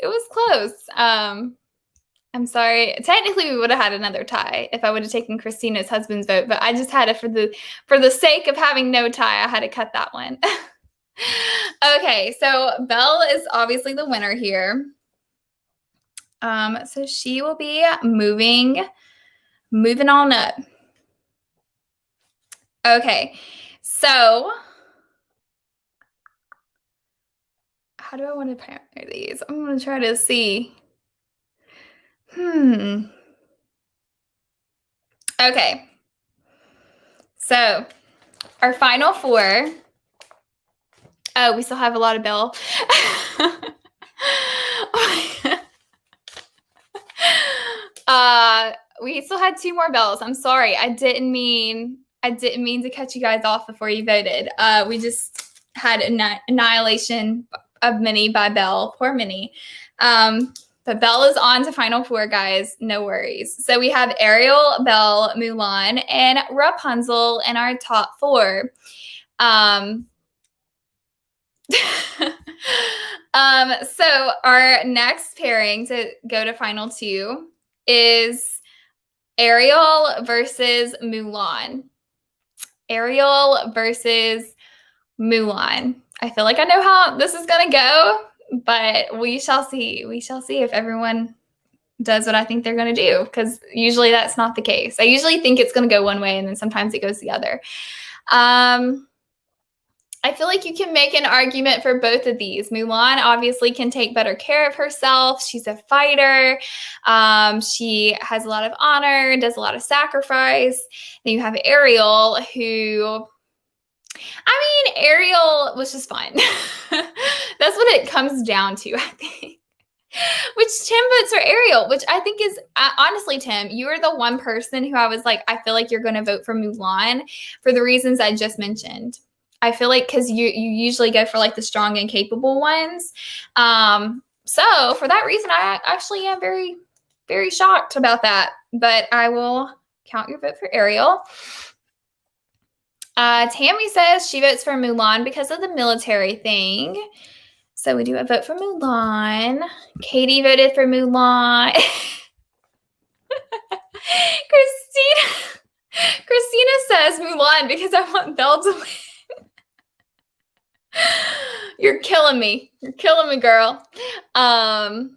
was close. I'm sorry. Technically, we would have had another tie if I would have taken Christina's husband's vote, but I just had it for the sake of having no tie. I had to cut that one. Okay, so Belle is obviously the winner here. So she will be moving on up. Okay, so how do I want to pair these? I'm going to try to see. Okay. So our final 4. Oh, we still have a lot of Belle. We still had 2 more Belles. I'm sorry. I didn't mean to cut you guys off before you voted. We just had annihilation of Minnie by Belle. Poor Minnie. But Belle is on to final 4, guys. No worries. So we have Ariel, Belle, Mulan, and Rapunzel in our top 4. So our next pairing to go to final 2 is Ariel versus Mulan. Ariel versus Mulan. I feel like I know how this is going to go, but we shall see. We shall see if everyone does what I think they're going to do, because usually that's not the case. I usually think it's going to go one way, and then sometimes it goes the other. I feel like you can make an argument for both of these. Mulan obviously can take better care of herself. She's a fighter. She has a lot of honor, does a lot of sacrifice. Then you have Ariel, who, I mean, Ariel was just fun. That's what it comes down to, I think. Which Tim votes for Ariel, which I think is, honestly, Tim, you are the one person who I was like, I feel like you're going to vote for Mulan for the reasons I just mentioned. I feel like because you usually go for like the strong and capable ones. So for that reason, I actually am very, very shocked about that. But I will count your vote for Ariel. Tammy says she votes for Mulan because of the military thing. So we do a vote for Mulan. Katie voted for Mulan. Christina says Mulan because I want Belle to win. You're killing me. You're killing me, girl. Ajana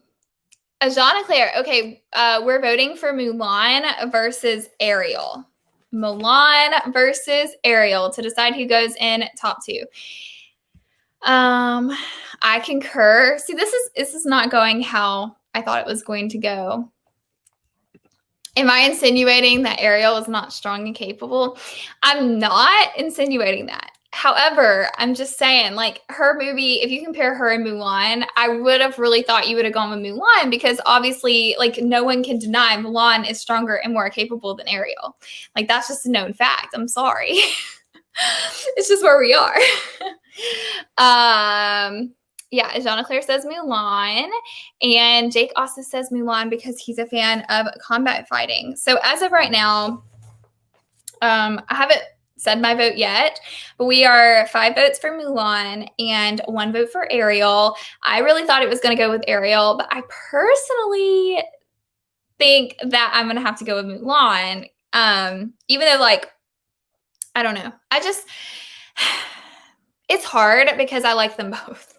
Claire. Okay, we're voting for Mulan versus Ariel. Mulan versus Ariel to decide who goes in top 2. I concur. See, this is not going how I thought it was going to go. Am I insinuating that Ariel is not strong and capable? I'm not insinuating that. However, I'm just saying, like, her movie, if you compare her and Mulan, I would have really thought you would have gone with Mulan because obviously, like, no one can deny Mulan is stronger and more capable than Ariel. Like, that's just a known fact. I'm sorry. It's just where we are. Yeah, Jana Claire says Mulan, and Jake also says Mulan because he's a fan of combat fighting. So as of right now, I haven't said my vote yet, but we are 5 votes for Mulan and 1 vote for Ariel. I really thought it was going to go with Ariel, but I personally think that I'm going to have to go with Mulan. Even though, like, I don't know. It's hard because I like them both.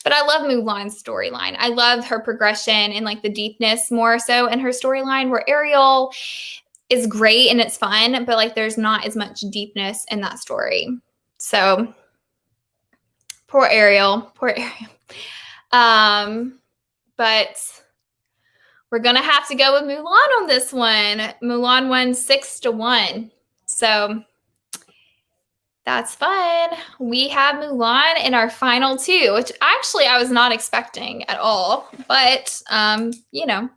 But I love Mulan's storyline. I love her progression and like the deepness more so in her storyline, where Ariel is great and it's fun, but like there's not as much deepness in that story. So poor Ariel. But we're gonna have to go with Mulan on this one. Mulan won 6-1. So that's fun. We have Mulan in our final 2, which actually I was not expecting at all. But, you know,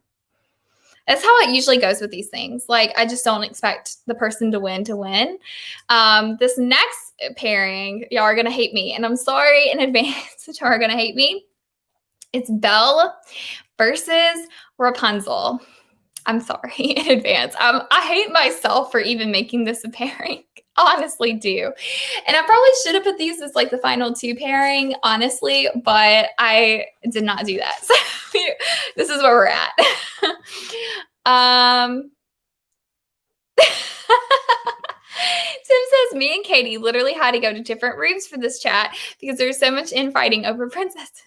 that's how it usually goes with these things. Like, I just don't expect the person to win. This next pairing, y'all are going to hate me. And I'm sorry in advance that y'all are going to hate me. It's Belle versus Rapunzel. I'm sorry in advance. I hate myself for even making this a pairing. Honestly do. And I probably should have put these as like the final 2 pairing, honestly, but I did not do that. So this is where we're at. Tim says, me and Katie literally had to go to different rooms for this chat because there's so much infighting over princesses.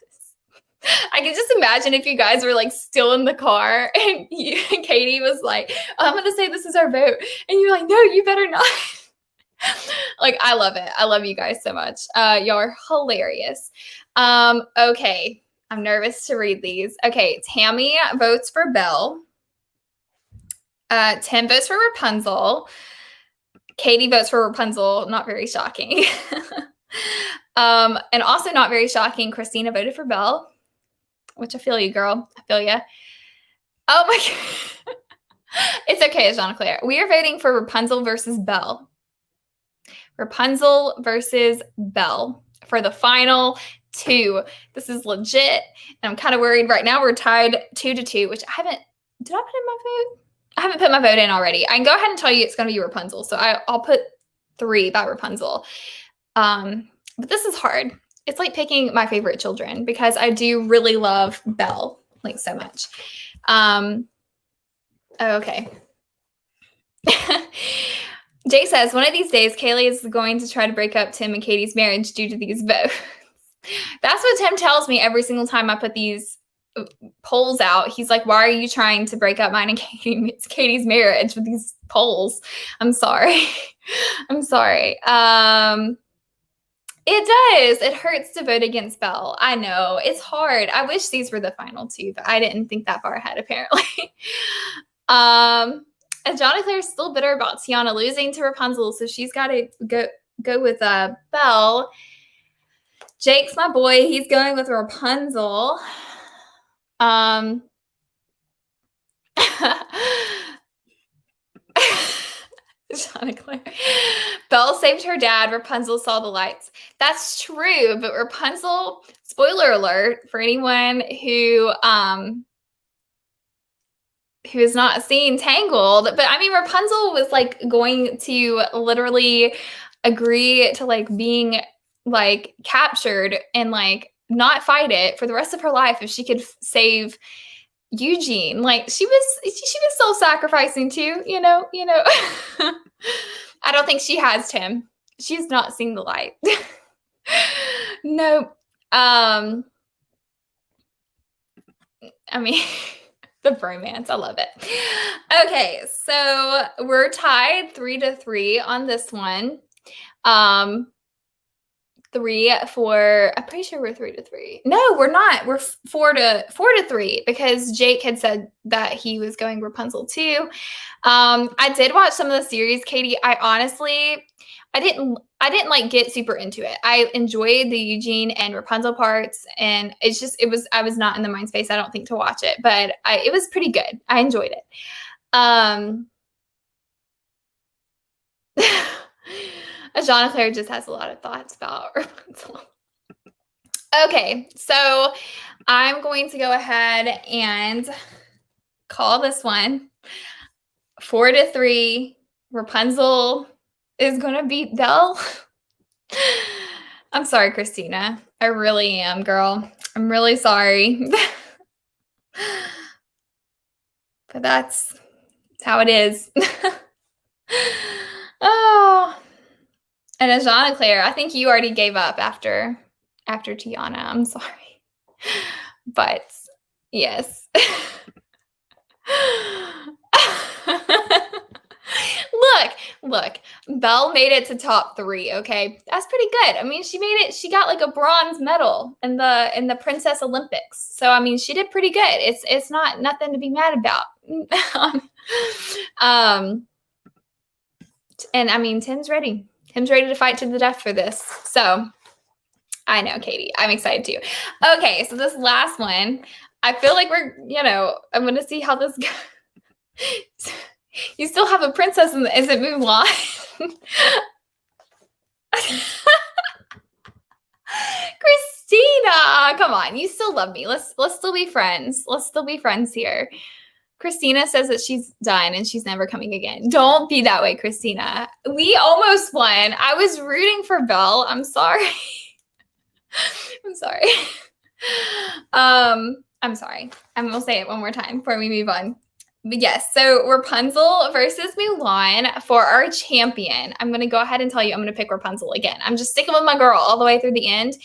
I can just imagine if you guys were like still in the car and Katie was like, oh, I'm going to say this is our vote. And you're like, no, you better not. Like, I love it. I love you guys so much. Y'all are hilarious. Okay. I'm nervous to read these. Okay. Tammy votes for Belle. Tim votes for Rapunzel. Katie votes for Rapunzel. Not very shocking. And also not very shocking, Christina voted for Belle, which I feel you, girl. I feel you. Oh my God. It's okay, Jean Claire. We are voting for Rapunzel versus Belle. Rapunzel versus Belle for the final 2. This is legit. And I'm kind of worried right now. We're tied 2-2, which did I put in my vote? I haven't put my vote in already. I can go ahead and tell you it's going to be Rapunzel. So I'll put 3 by Rapunzel. But this is hard. It's like picking my favorite children because I do really love Belle, like, so much. Okay. Jay says, one of these days, Kaylee is going to try to break up Tim and Katie's marriage due to these votes. That's what Tim tells me every single time I put these polls out. He's like, why are you trying to break up mine and Katie's marriage with these polls? I'm sorry. I'm sorry. It does. It hurts to vote against Belle. I know. It's hard. I wish these were the final 2, but I didn't think that far ahead, apparently. And Johnny Claire's still bitter about Tiana losing to Rapunzel, so she's got to go with Belle. Jake's my boy. He's going with Rapunzel. Johnny Claire. Belle saved her dad. Rapunzel saw the lights. That's true, but Rapunzel, spoiler alert for anyone who has not seen Tangled, but I mean, Rapunzel was like going to literally agree to like being like captured and like not fight it for the rest of her life if she could save Eugene. Like she was self-sacrificing too, you know. I don't think she has Tim. She's not seen the light. No. I mean, the bromance. I love it. Okay, so we're tied 3-3 on this one. 3-4. I'm pretty sure we're 3-3. No, we're not. We're 4-3 because Jake had said that he was going Rapunzel too. I did watch some of the series, Katie. I didn't like get super into it. I enjoyed the Eugene and Rapunzel parts, and I was not in the mind space, I don't think, to watch it, but it was pretty good. I enjoyed it. Jean Claire just has a lot of thoughts about Rapunzel. Okay, so I'm going to go ahead and call this one 4-3. Rapunzel is going to beat Belle. I'm sorry, Christina. I really am, girl. I'm really sorry. But that's how it is. Oh. And as Jean Claire, I think you already gave up after Tiana. I'm sorry. But yes. Look, Belle made it to top 3, okay? That's pretty good. I mean, she made it, she got like a bronze medal in the Princess Olympics. So I mean, she did pretty good. It's not nothing to be mad about. And I mean, Tim's ready. Tim's ready to fight to the death for this. So I know, Katie. I'm excited too. Okay, so this last one, I feel like I'm going to see how this goes. You still have a princess is it Mulan? Christina, come on. You still love me. Let's still be friends. Let's still be friends here. Christina says that she's done and she's never coming again. Don't be that way, Christina. We almost won. I was rooting for Belle. I'm sorry. I'm sorry. I'm sorry. I'm going to say it one more time before we move on. But yes, so Rapunzel versus Mulan for our champion. I'm going to go ahead and tell you I'm going to pick Rapunzel again. I'm just sticking with my girl all the way through the end.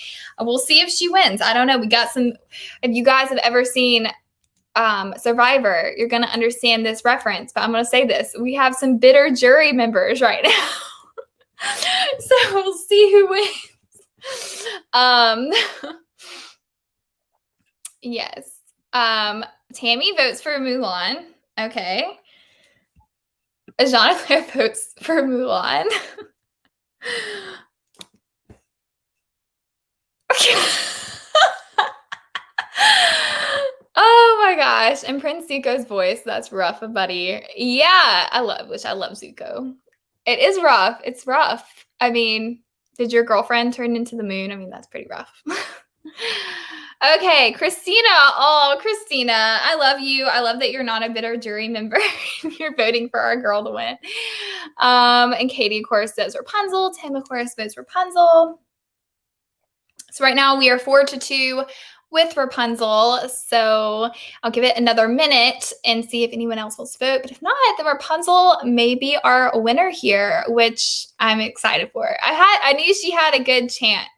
We'll see if she wins. I don't know. We got some, if you guys have ever seen Survivor, you're going to understand this reference, but I'm going to say this. We have some bitter jury members right now. So we'll see who wins. Yes. Tammy votes for Mulan. Okay. Jean-Claire votes for Mulan. Oh my gosh. And Prince Zuko's voice, that's rough, buddy. Yeah, I love Zuko. It is rough. It's rough. I mean, did your girlfriend turn into the moon? I mean, that's pretty rough. Okay, Christina. Oh, Christina, I love you. I love that you're not a bitter jury member. You're voting for our girl to win. And Katie, of course, says Rapunzel. Tim, of course, votes Rapunzel. So right now we are 4-2 with Rapunzel. So I'll give it another minute and see if anyone else will vote. But if not, then Rapunzel may be our winner here, which I'm excited for. I knew she had a good chance.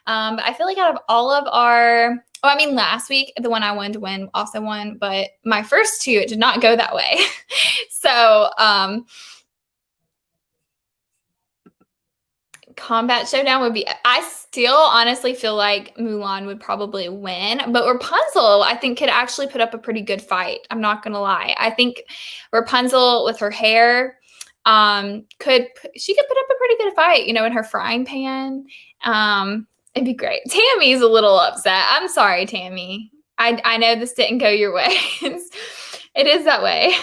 But I feel like out of all of our, last week, the one I wanted to win also won, but my first two, it did not go that way. So, Combat Showdown would be, I still honestly feel like Mulan would probably win, but Rapunzel, I think, could actually put up a pretty good fight. I'm not going to lie. I think Rapunzel with her hair, could put up a pretty good fight, in her frying pan. It'd be great. Tammy's a little upset. I'm sorry, Tammy. I know this didn't go your way. It is that way.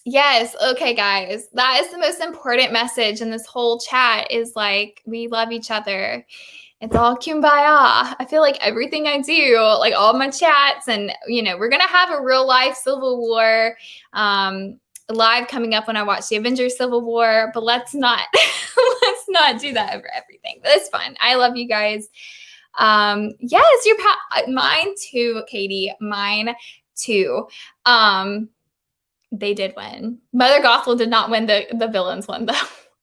Yes. Okay, guys. That is the most important message in this whole chat is like, we love each other. It's all kumbaya. I feel like everything I do, like all my chats and, we're going to have a real life civil war. live coming up when I watch the Avengers Civil War, but let's not let's not do that over everything. But it's fun. I love you guys. Yes, mine too, Katie. Mine too. They did win. Mother Gothel did not win. The villains won though.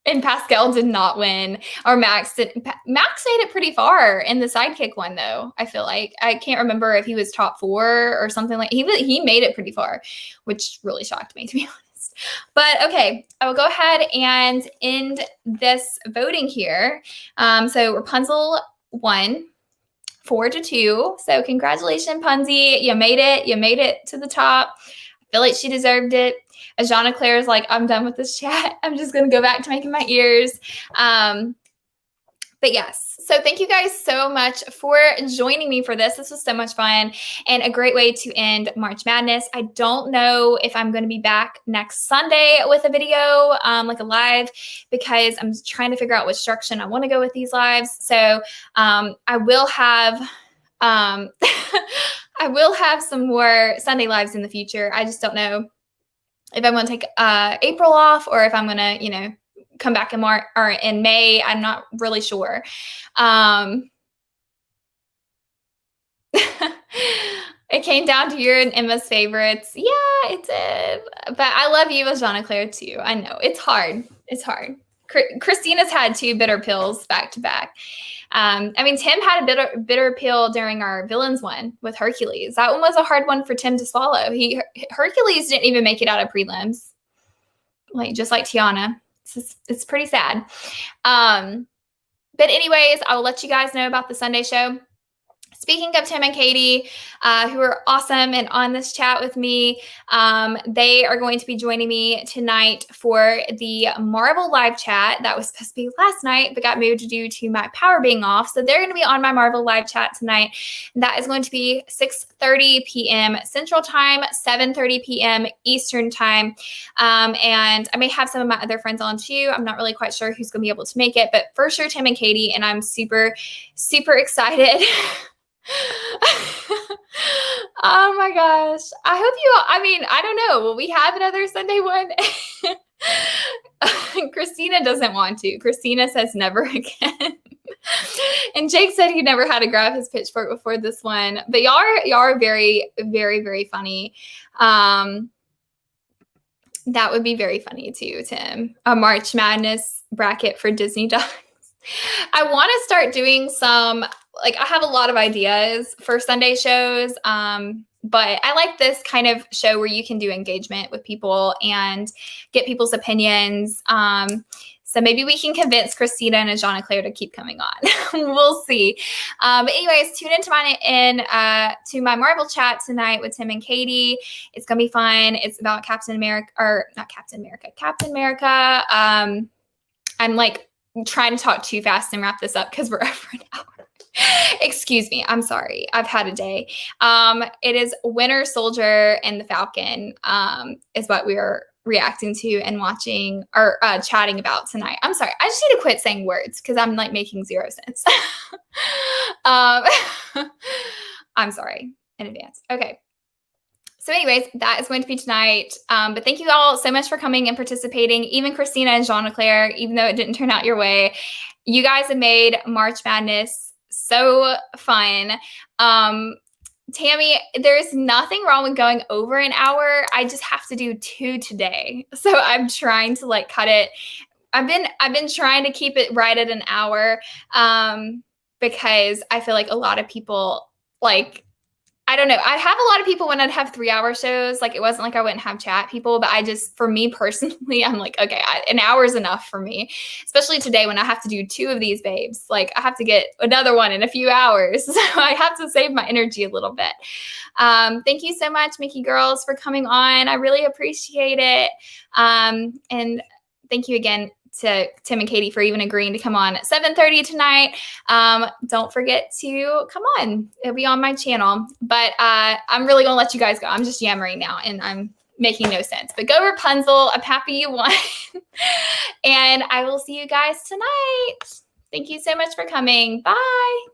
And Pascal did not win, or Max did. Max made it pretty far in the sidekick one, though. I feel like I can't remember if he was top 4 or something like. He made it pretty far, which really shocked me, to be honest. But okay, I will go ahead and end this voting here. So Rapunzel won 4-2. So congratulations, Punzi. You made it. You made it to the top. I feel like she deserved it. As Jeanna Claire is like, I'm done with this chat. I'm just going to go back to making my ears. But yes, so thank you guys so much for joining me for this. This was so much fun and a great way to end March Madness. I don't know if I'm going to be back next Sunday with a video, like a live, because I'm trying to figure out which direction I want to go with these lives. So I will have I will have some more Sunday lives in the future. I just don't know if I'm going to take April off or if I'm going to, you know, come back in March or in May. I'm not really sure. It came down to your and Emma's favorites. Yeah, it did. But I love you as Jeanna Claire too. I know it's hard. It's hard. Christina's had 2 bitter pills back to back. I mean, Tim had a bitter pill during our villains one with Hercules. That one was a hard one for Tim to swallow. Hercules didn't even make it out of prelims, just like Tiana. It's pretty sad. But anyways, I will let you guys know about the Sunday show. Speaking of Tim and Katie, who are awesome and on this chat with me, they are going to be joining me tonight for the Marvel live chat that was supposed to be last night, but got moved due to my power being off. So they're going to be on my Marvel live chat tonight. That is going to be 6:30 p.m. Central Time, 7:30 p.m. Eastern Time. And I may have some of my other friends on too. I'm not really quite sure who's going to be able to make it, but for sure Tim and Katie, and I'm super, super excited. Oh my gosh. I hope you all, I mean, I don't know. Will we have another Sunday one? Christina doesn't want to. Christina says never again. And Jake said he never had to grab his pitchfork before this one. But y'all are very, very, very funny. That would be very funny too, Tim. A March Madness bracket for Disney dogs. I want to start doing some, I have a lot of ideas for Sunday shows, but I like this kind of show where you can do engagement with people and get people's opinions. So maybe we can convince Christina and Jeanna Claire to keep coming on. We'll see. But anyways, tune into to my Marvel chat tonight with Tim and Katie. It's going to be fun. It's about Captain America. I'm trying to talk too fast and wrap this up because we're over an hour. Excuse me. I'm sorry. I've had a day. It is Winter Soldier and the Falcon is what we are reacting to and watching or chatting about tonight. I'm sorry. I just need to quit saying words because I'm making zero sense. I'm sorry in advance. Okay. So anyways, that is going to be tonight. But thank you all so much for coming and participating. Even Christina and Jeanna Claire, even though it didn't turn out your way, you guys have made March Madness so fun. Tammy, there's nothing wrong with going over an hour. I just have to do 2 today. So I'm trying to cut it. I've been trying to keep it right at an hour because I feel like a lot of people I don't know. I have a lot of people when I'd have 3-hour shows. It wasn't like I wouldn't have chat people, but for me personally, I'm okay, an hour is enough for me, especially today when I have to do 2 of these babes. I have to get another one in a few hours. So I have to save my energy a little bit. Thank you so much, Mickey girls, for coming on. I really appreciate it. And thank you again to Tim and Katie for even agreeing to come on at 7:30 tonight. Don't forget to come on. It'll be on my channel. But I'm really going to let you guys go. I'm just yammering now, and I'm making no sense. But go Rapunzel. I'm happy you won. And I will see you guys tonight. Thank you so much for coming. Bye.